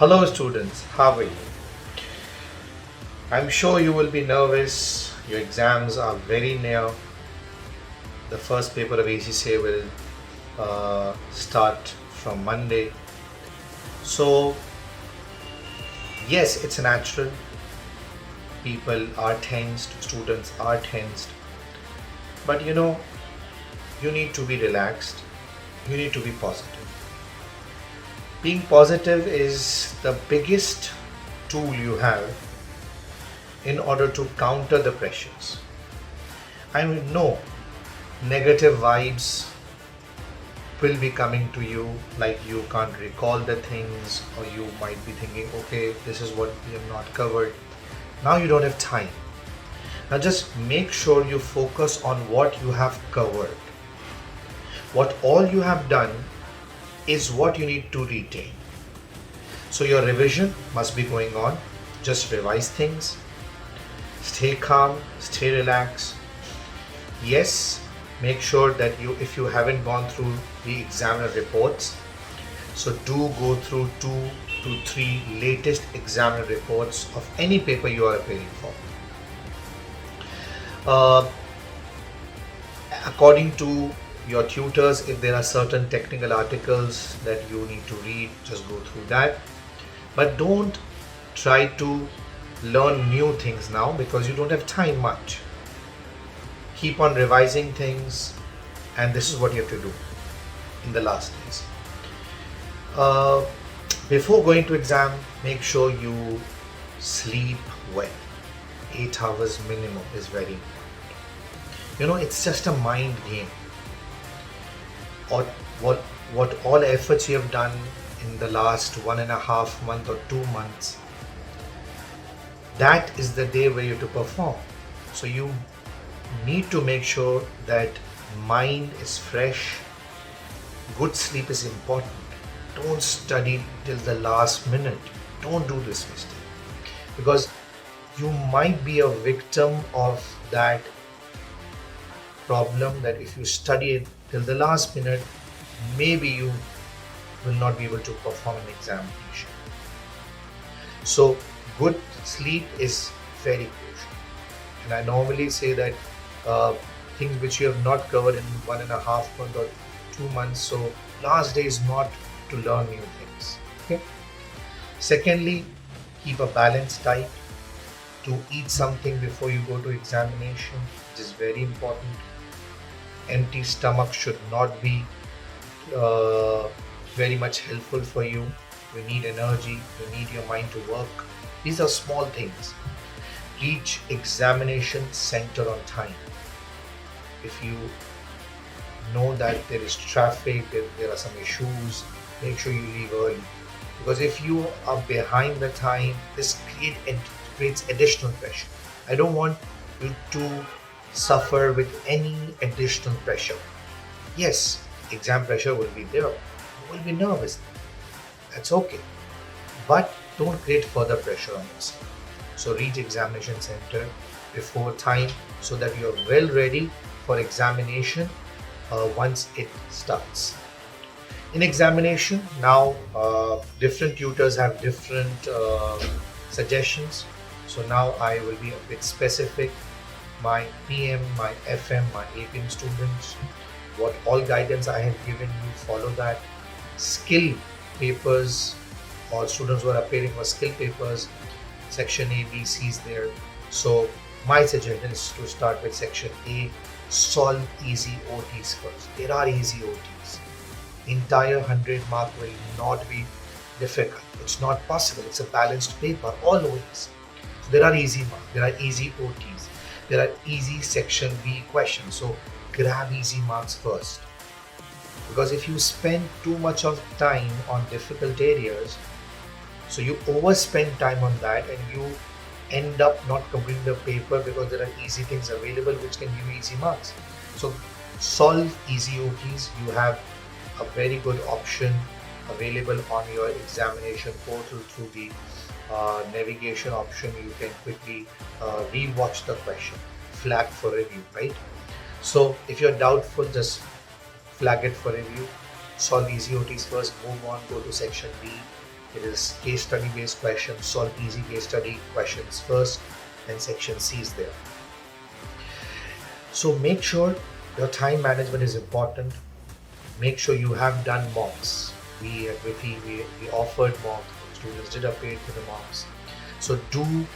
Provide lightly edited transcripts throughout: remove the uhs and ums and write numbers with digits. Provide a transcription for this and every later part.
Hello students, how are you? I'm sure you will be nervous. Your exams are very near. The first paper of ACCA will start from Monday. So, yes, it's natural. People are tensed, students are tensed. But you need to be relaxed. You need to be positive. Being positive is the biggest tool you have in order to counter the pressures. I know negative vibes will be coming to you, like you can't recall the things, or you might be thinking, okay, this is what we have not covered. Now you don't have time. Now just make sure you focus on what you have covered. What all you have done is what you need to retain. So your revision must be going on. Just revise things. Stay calm, stay relaxed. Yes, make sure that if you haven't gone through the examiner reports, so do go through 2 to 3 latest examiner reports of any paper you are appearing for. According to your tutors, if there are certain technical articles that you need to read, just go through that. But don't try to learn new things now because you don't have time much. Keep on revising things, and this is what you have to do in the last days. Before going to exam, make sure you sleep well. 8 hours minimum is very important. It's just a mind game. Or what all efforts you have done in the last 1.5 month or 2 months, that is the day where you have to perform. So you need to make sure that mind is fresh. Good sleep is important. Don't study till the last minute. Don't do this mistake, because you might be a victim of that problem, that if you study it till the last minute, maybe you will not be able to perform an examination. So good sleep is very crucial. And I normally say that things which you have not covered in 1.5 month or 2 months, so last day is not to learn new things. Okay. Secondly, keep a balanced diet. To eat something before you go to examination, which is very important. Empty stomach should not be very much helpful for you. You need energy, you need your mind to work. These are small things. Reach examination center on time. If you know that there is traffic, there are some issues, make sure you leave early. Because if you are behind the time, this creates additional pressure. I don't want you to suffer with any additional pressure. Yes, exam pressure will be there. You will be nervous. That's okay. But don't create further pressure on yourself. So reach examination center before time so that you are well ready for examination once it starts. In examination, now different tutors have different suggestions. So now I will be a bit specific. My PM, my FM, my APM students, what all guidance I have given you, follow that. Skill papers, or students who are appearing for skill papers, section A, B, C is there. So my suggestion is to start with section A, solve easy OTs first. There are easy OTs. Entire 100 mark will not be difficult. It's not possible. It's a balanced paper always. So there are easy marks. There are easy OTs. There are easy section B questions. So grab easy marks first. Because if you spend too much of time on difficult areas, so you overspend time on that and you end up not completing the paper because there are easy things available which can give you easy marks. So solve easy OTs. You have a very good option available on your examination portal through the navigation option. You can quickly re-watch the question, flag for review, right? So if you're doubtful, just flag it for review. Solve easy OTs first, move on, go to section B, It is case study based questions, solve easy case study questions first, and section C is there. So make sure your time management is important. Make sure you have done mocks. We at Wiki, we offered mocks. Students did appear for the mocks. So do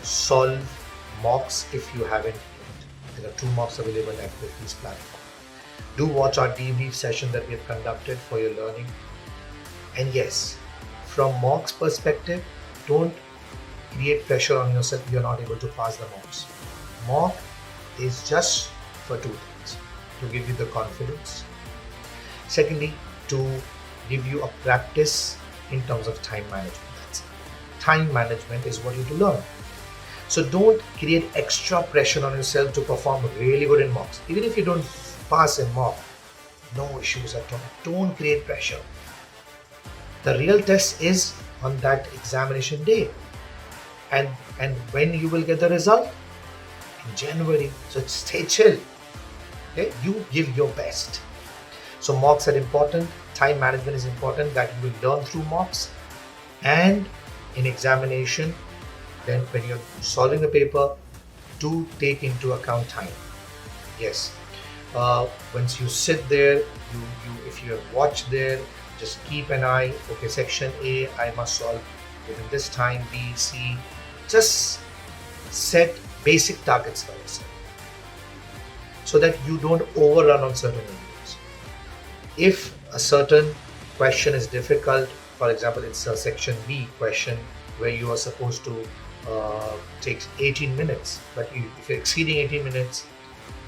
solve mocks if you haven't yet. There are 2 mocks available at Wiki's platform. Do watch our debrief session that we have conducted for your learning. And yes, from mocks perspective, don't create pressure on yourself if you're not able to pass the mocks. Mock is just for 2 things: to give you the confidence, secondly, to give you a practice in terms of time management. That's it. Time management is what you to learn. So don't create extra pressure on yourself to perform really good in mocks. Even if you don't pass in mock, no issues at all. Don't create pressure. The real test is on that examination day. And when you will get the result? In January. So stay chill. Okay? You give your best. So mocks are important. Time management is important, that you will learn through mocks. And in examination, then when you're solving the paper, do take into account time. Yes. Once you sit there, you if you have watched there, just keep an eye. Okay, section A, I must solve within this time. B, C. Just set basic targets for yourself so that you don't overrun on certain areas. If a certain question is difficult, for example, it's a section B question where you are supposed to take 18 minutes, but if you're exceeding 18 minutes,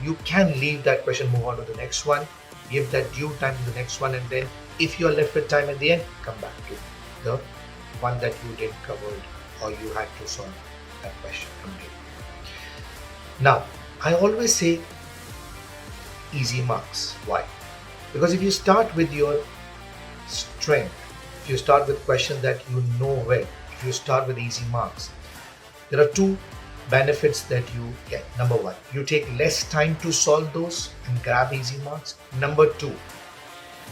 you can leave that question, move on to the next one, give that due time to the next one, and then if you are left with time at the end, come back to the one that you didn't cover or you had to solve that question completely. Now, I always say easy marks. Why? Because if you start with your strength, if you start with questions that you know well, if you start with easy marks, there are 2 benefits that you get. Number 1, you take less time to solve those and grab easy marks. Number 2,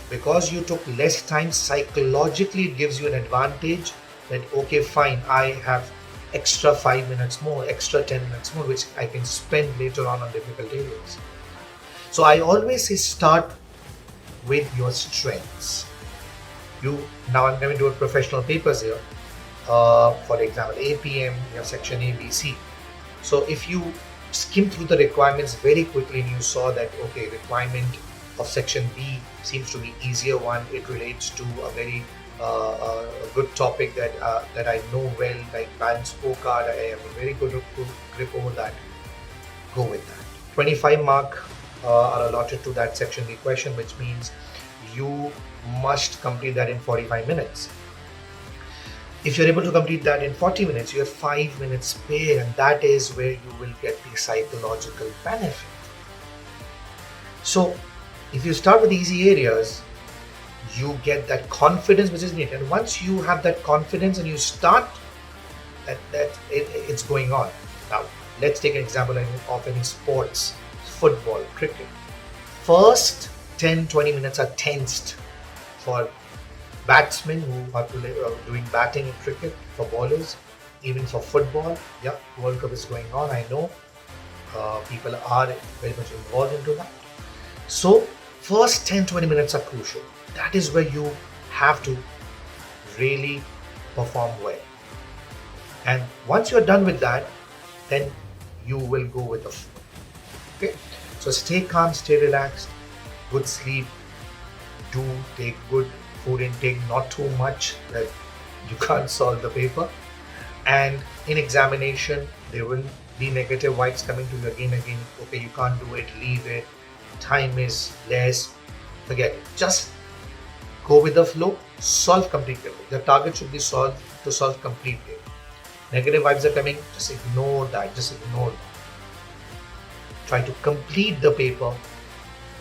because you took less time, psychologically it gives you an advantage that, okay, fine, I have extra 5 minutes more, extra 10 minutes more, which I can spend later on difficult areas. So I always say start with your strengths. Now I'm going to do professional papers here. For example, APM, you have section A, B, C. So if you skim through the requirements very quickly and you saw that, okay, requirement of section B seems to be easier one, it relates to a very a good topic that I know well, like balance scorecard, I have a very good grip over that. Go with that. 25 mark are allotted to that section B question, which means you must complete that in 45 minutes. If you're able to complete that in 40 minutes, you have 5 minutes spare, and that is where you will get the psychological benefit. So if you start with easy areas, you get that confidence which is needed. And once you have that confidence and you start, it's going on. Now, let's take an example of any sports, football, cricket. First 10-20 minutes are tensed for batsmen who are doing batting in cricket, for bowlers, even for football. Yeah, World Cup is going on, I know. People are very much involved into that. So first 10-20 minutes are crucial. That is where you have to really perform well. And once you're done with that, then you will go with the flow. Okay? So stay calm, stay relaxed, good sleep, do take good food intake, not too much that you can't solve the paper. And in examination, there will be negative vibes coming to you again. Okay, you can't do it, leave it, time is less, forget it. Just go with the flow, solve complete paper. The target should be solve complete paper. Negative vibes are coming, just ignore that, Try to complete the paper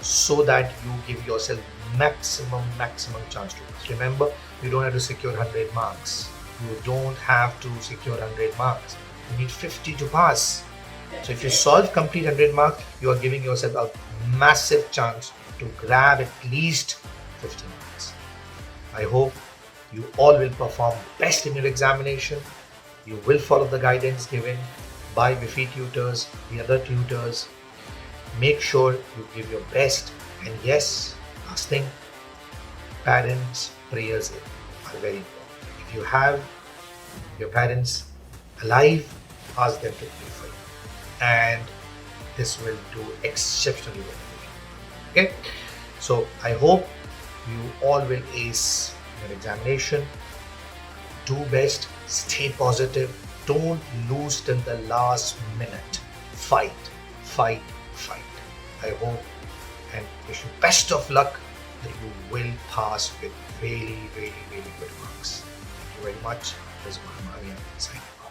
so that you give yourself maximum chance to pass. Remember, you don't have to secure 100 marks. You don't have to secure 100 marks. You need 50 to pass. So if you solve complete 100 marks, you are giving yourself a massive chance to grab at least 50 marks. I hope You all will perform best in your examination. You will follow the guidance given by Wifi tutors, the other tutors. Make sure you give your best. And yes, last thing, parents' prayers are very important. If you have your parents alive, ask them to pray for you. And this will do exceptionally well for you. Okay? So I hope you all will ace your examination. Do best, stay positive, don't lose till the last minute. Fight, fight, fight. I hope and wish you best of luck that you will pass with really, really, really good marks. Thank you very much. Rizwan, Maniya, signing off.